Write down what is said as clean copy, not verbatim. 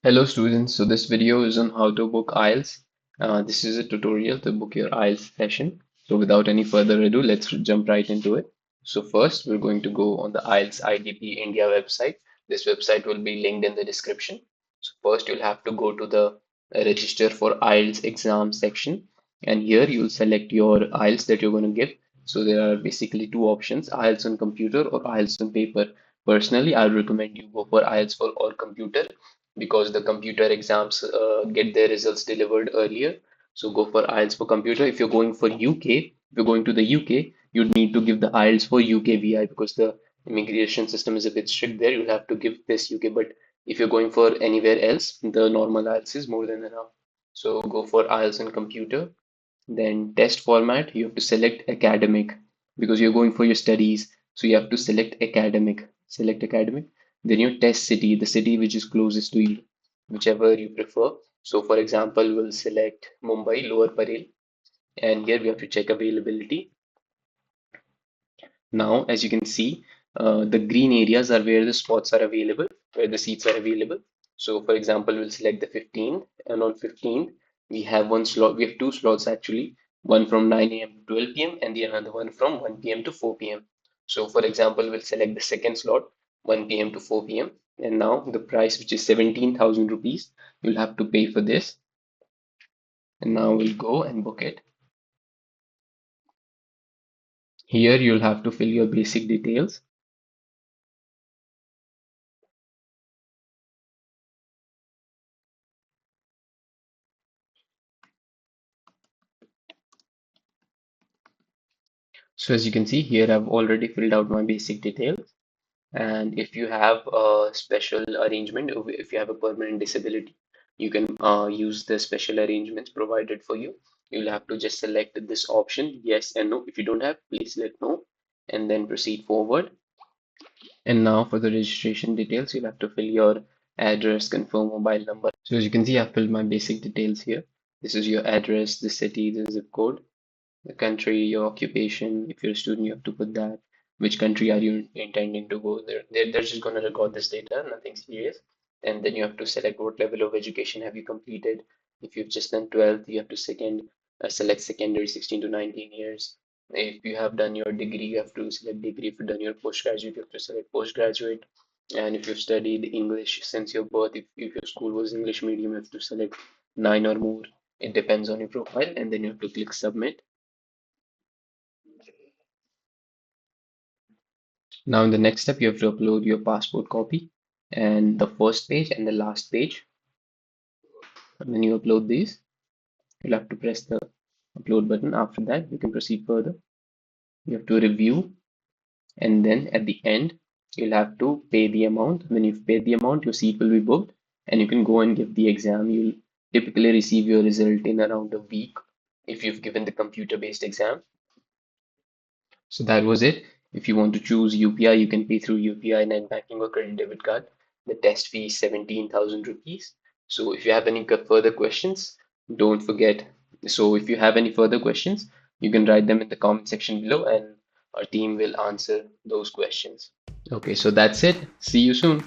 Hello students, so this video is on how to book IELTS. This is a tutorial to book your IELTS session. So without any further ado, let's jump right into it. So first, we're going to go on the IELTS IDP India website. This website will be linked in the description. So first, you'll have to go to the register for IELTS exam section. And here you'll select your IELTS that you're going to give. So there are basically two options, IELTS on computer or IELTS on paper. Personally, I would recommend you go for IELTS for or computer because the computer exams get their results delivered earlier. So go for IELTS for computer. If you're going for UK, if you're going to the UK, you'd need to give the IELTS for UKVI because the immigration system is a bit strict there. You'll have to give this UK, but if you're going for anywhere else, the normal IELTS is more than enough. So go for IELTS in computer. Then test format, you have to select academic because you're going for your studies. So you have to select academic. Select academic. Then your test city, the city which is closest to you, whichever you prefer. So for example, we'll select Mumbai, Lower Parel, and here we have to check availability. Now, as you can see, the green areas are where the spots are available, where the seats are available. So, for example, we'll select the 15th, and on 15th, we have one slot, we have two slots actually, one from 9 a.m. to 12 p.m. and the another one from 1 p.m. to 4 p.m. So, for example, we'll select the second slot, 1 p.m. to 4 p.m. And now the price, which is 17,000 rupees, you'll have to pay for this. And now we'll go and book it. Here, you'll have to fill your basic details. So as you can see here, I've already filled out my basic details. And if you have a special arrangement, if you have a permanent disability, you can use the special arrangements provided for you. You'll have to just select this option, yes and no. If you don't have, please let no, and then proceed forward. And now for the registration details, you'll have to fill your address, confirm mobile number. So as you can see, I've filled my basic details here. This is your address, the city, the zip code, the country, your occupation. If you're a student, you have to put that. Which country are you intending to go there? They're just going to record this data, nothing serious. And then you have to select what level of education have you completed. If you've just done 12th, you have to select secondary 16 to 19 years. If you have done your degree, you have to select degree. If you've done your postgraduate, you have to select postgraduate. And if you've studied English since your birth, if your school was English medium, you have to select 9 or more. It depends on your profile, and then you have to click submit. Now, in the next step, you have to upload your passport copy and the first page and the last page. And when you upload these, you'll have to press the upload button. After that, you can proceed further. You have to review, and then at the end, you'll have to pay the amount. When you've paid the amount, your seat will be booked, and you can go and give the exam. You'll typically receive your result in around a week if you've given the computer-based exam. So that was it. If you want to choose UPI, you can pay through UPI, net banking, or credit debit card. The test fee is 17,000 rupees. So if you have any further questions, don't forget. So if you have any further questions, you can write them in the comment section below and our team will answer those questions. Okay, so that's it. See you soon.